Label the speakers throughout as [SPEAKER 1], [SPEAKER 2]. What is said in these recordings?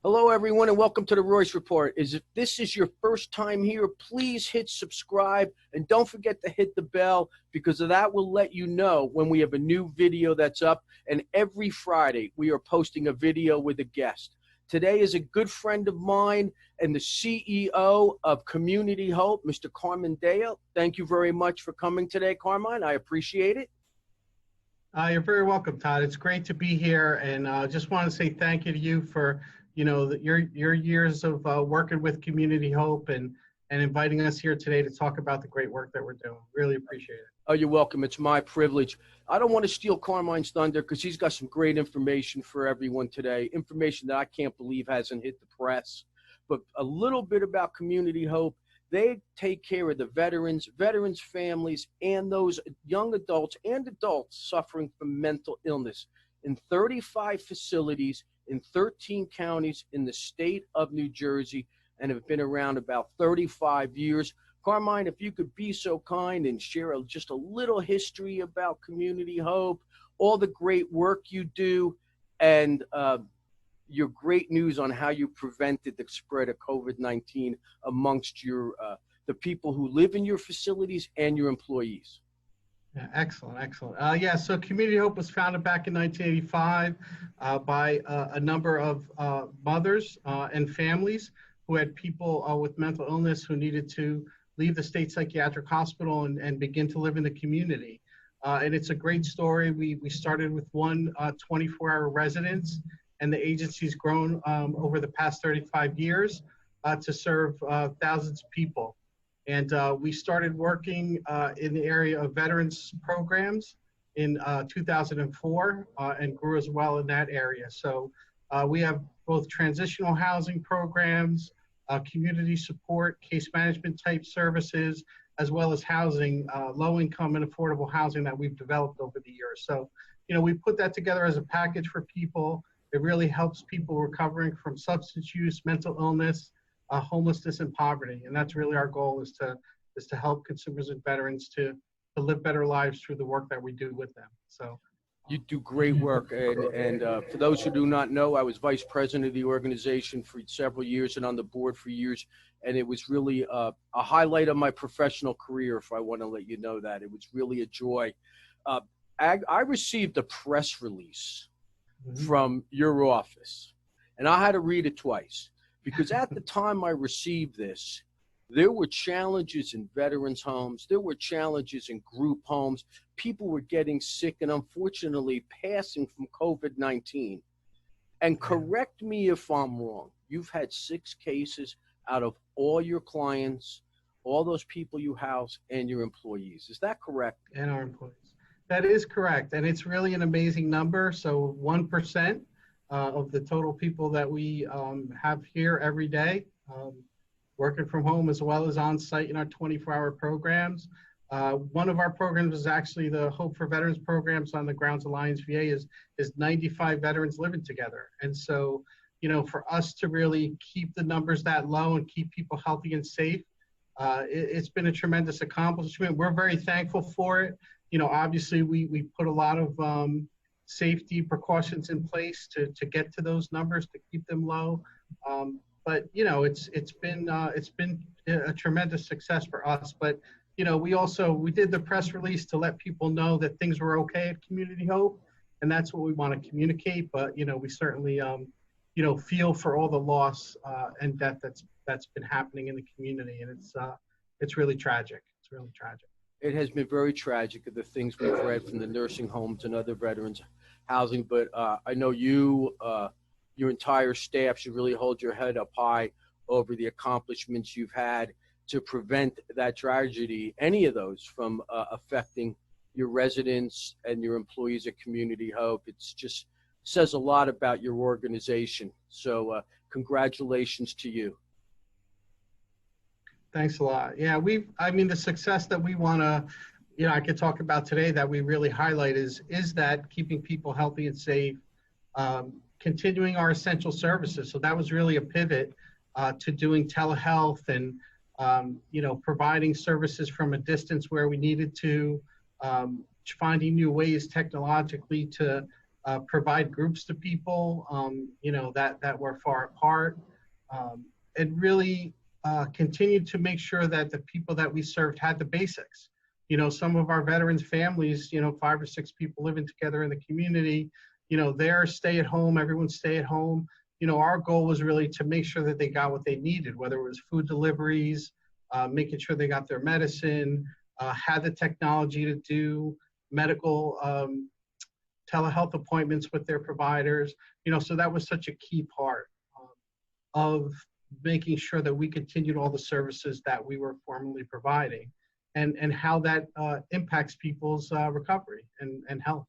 [SPEAKER 1] Hello, everyone, and welcome to the Royce Report. If this is your first time here, please hit subscribe and don't forget to hit the bell because that will let you know when we have a new video that's up. And every Friday, we are posting a video with a guest. Today is a good friend of mine and the CEO of Community Hope, Mr. Carmine. Thank you very much for coming today, Carmine. I appreciate it.
[SPEAKER 2] You're very welcome, Todd. It's great to be here, and just want to say thank you to you for your years of working with Community Hope and inviting us here today to talk about the great work that we're doing. Really appreciate it.
[SPEAKER 1] Oh, you're welcome. It's my privilege. I don't want to steal Carmine's thunder because he's got some great information for everyone today, information that I can't believe hasn't hit the press. But a little bit about Community Hope. They take care of the veterans' families, and those young adults and adults suffering from mental illness in 35 facilities in 13 counties in the state of New Jersey and have been around about 35 years. Carmine, if you could be so kind and share just a little history about Community Hope, all the great work you do, and your great news on how you prevented the spread of COVID-19 amongst the people who live in your facilities and your employees.
[SPEAKER 2] Yeah, excellent. So Community Hope was founded back in 1985 by a number of mothers and families who had people with mental illness who needed to leave the state psychiatric hospital and begin to live in the community. And it's a great story. We started with one 24-hour residence, and the agency's grown over the past 35 years to serve thousands of people. And we started working in the area of veterans programs in 2004 and grew as well in that area. So we have both transitional housing programs, community support, case management type services, as well as housing, low income and affordable housing that we've developed over the years. So, we put that together as a package for people. It really helps people recovering from substance use, mental illness, homelessness, and poverty. And that's really our goal, is to help consumers and veterans to live better lives through the work that we do with them. So
[SPEAKER 1] you do great work. And for those who do not know, I was vice president of the organization for several years and on the board for years. And it was really a highlight of my professional career, if I want to let you know that. It was really a joy. I received a press release from your office, and I had to read it twice because at the time I received this, there were challenges in veterans' homes. There were challenges in group homes. People were getting sick and unfortunately passing from COVID-19. And correct me if I'm wrong. You've had 6 cases out of all your clients, all those people you house, and your employees. Is that correct?
[SPEAKER 2] And our employees. That is correct. And it's really an amazing number. So 1% of the total people that we have here every day, working from home as well as on site in our 24-hour programs. One of our programs is actually the Hope for Veterans programs on the grounds Alliance VA is 95 veterans living together. And so, for us to really keep the numbers that low and keep people healthy and safe, it's been a tremendous accomplishment. We're very thankful for it. Obviously we put a lot of safety precautions in place to get to those numbers, to keep them low. But it's been a tremendous success for us. But we did the press release to let people know that things were okay at Community Hope, and that's what we want to communicate. But we certainly feel for all the loss and death that's been happening in the community, and it's really tragic. It's really tragic.
[SPEAKER 1] It has been very tragic, the things we've read from the nursing homes and other veterans housing. But I know you, your entire staff should really hold your head up high over the accomplishments you've had to prevent that tragedy, any of those, from affecting your residents and your employees at Community Hope. It's just says a lot about your organization. So congratulations to you.
[SPEAKER 2] Thanks a lot. Yeah, the success that we want to, I could talk about today that we really highlight is that keeping people healthy and safe, continuing our essential services. So that was really a pivot to doing telehealth and, providing services from a distance where we needed to, finding new ways technologically to provide groups to people, that were far apart, and really continued to make sure that the people that we served had the basics. Some of our veterans' families, 5 or 6 people living together in the community, they're stay at home, everyone stay at home. Our goal was really to make sure that they got what they needed, whether it was food deliveries, making sure they got their medicine, had the technology to do medical telehealth appointments with their providers. So that was such a key part of making sure that we continued all the services that we were formerly providing, and how that impacts people's recovery and health.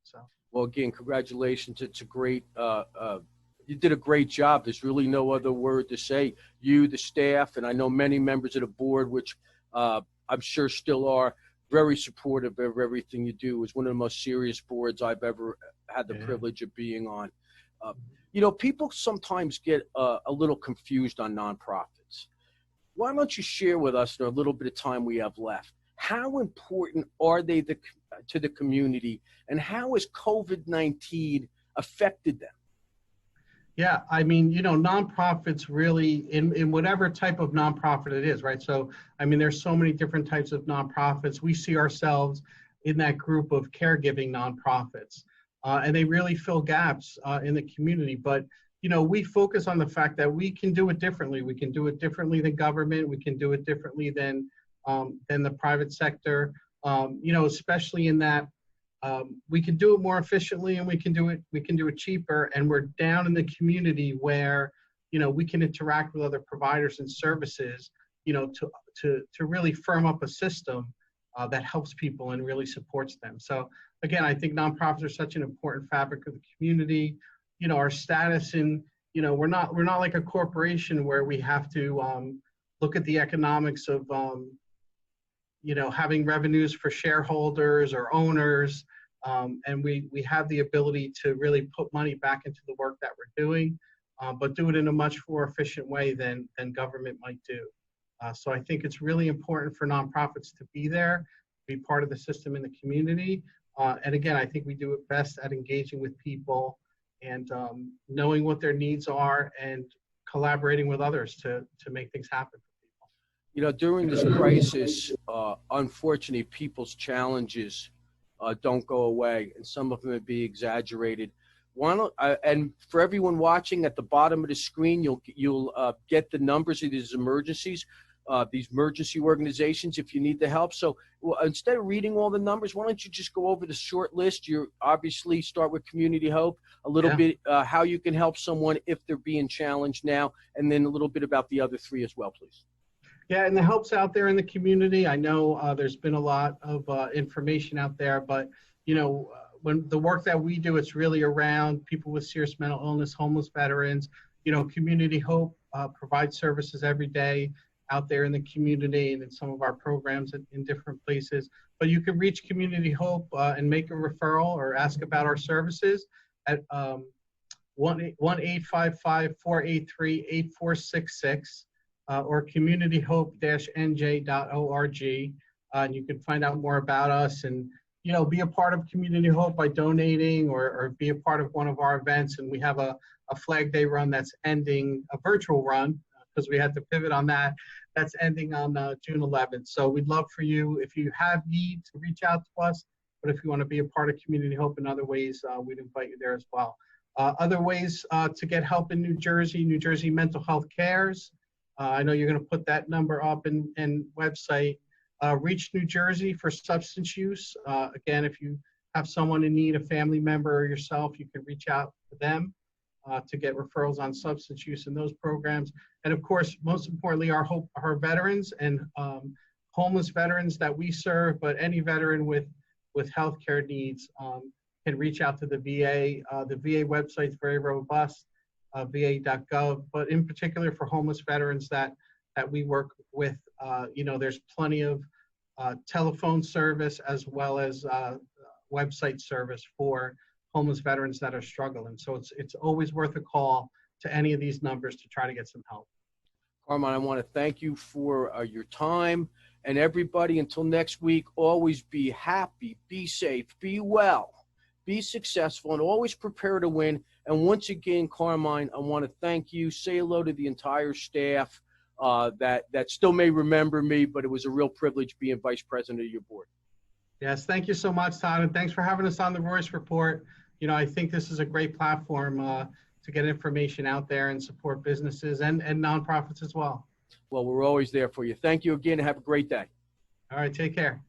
[SPEAKER 2] So.
[SPEAKER 1] Well, again, congratulations. It's a great, you did a great job. There's really no other word to say. You, the staff, and I know many members of the board, which I'm sure still are, very supportive of everything you do. It's one of the most serious boards I've ever had the privilege of being on. People sometimes get a little confused on nonprofits. Why don't you share with us, in a little bit of time we have left, how important are they to the community, and how has COVID-19 affected them?
[SPEAKER 2] Yeah, I mean, nonprofits really, in whatever type of nonprofit it is, right? So, I mean, there's so many different types of nonprofits. We see ourselves in that group of caregiving nonprofits, and they really fill gaps in the community. But, we focus on the fact that we can do it differently. We can do it differently than government. We can do it differently than the private sector, especially in that we can do it more efficiently, and we can do it cheaper, and we're down in the community where we can interact with other providers and services to really firm up a system that helps people and really supports them. So again, I think nonprofits are such an important fabric of the community. Our status in, we're not like a corporation where we have to look at the economics of having revenues for shareholders or owners. And we have the ability to really put money back into the work that we're doing, but do it in a much more efficient way than government might do. So I think it's really important for nonprofits to be there, be part of the system in the community. And again, I think we do it best at engaging with people and knowing what their needs are and collaborating with others to make things happen for people.
[SPEAKER 1] During this crisis, unfortunately, people's challenges don't go away, and some of them may be exaggerated. And for everyone watching, at the bottom of the screen, you'll get the numbers of these emergency organizations if you need the help. So instead of reading all the numbers, why don't you just go over the short list? You obviously start with Community Hope, a little bit how you can help someone if they're being challenged now, and then a little bit about the other 3 as well, please.
[SPEAKER 2] Yeah, and the help's out there in the community. I know there's been a lot of information out there, but when the work that we do, it's really around people with serious mental illness, homeless veterans. Community Hope provides services every day out there in the community and in some of our programs in different places. But you can reach Community Hope and make a referral or ask about our services at 1-855-483-8466. Or communityhope-nj.org. And you can find out more about us and, be a part of Community Hope by donating or be a part of one of our events. And we have a Flag Day run that's ending, a virtual run, because we had to pivot on that. That's ending on June 11th. So we'd love for you, if you have need, to reach out to us. But if you want to be a part of Community Hope in other ways, we'd invite you there as well. Other ways to get help in New Jersey Mental Health Cares. I know you're going to put that number up and website. Reach New Jersey for substance use. Again, if you have someone in need, a family member or yourself, you can reach out to them to get referrals on substance use in those programs. And of course, most importantly, our veterans and homeless veterans that we serve, but any veteran with healthcare needs can reach out to the VA. The VA website is very robust. va.gov, but in particular for homeless veterans that we work with, there's plenty of telephone service as well as website service for homeless veterans that are struggling. So it's always worth a call to any of these numbers to try to get some help.
[SPEAKER 1] Carmine, I want to thank you for your time, and everybody, until next week, always be happy, be safe, be well, be successful, and always prepare to win. And once again, Carmine, I want to thank you. Say hello to the entire staff that still may remember me, but it was a real privilege being vice president of your board.
[SPEAKER 2] Yes, thank you so much, Todd, and thanks for having us on the Royce Report. You know, I think this is a great platform to get information out there and support businesses and nonprofits as well.
[SPEAKER 1] Well, we're always there for you. Thank you again, and have a great day.
[SPEAKER 2] All right, take care.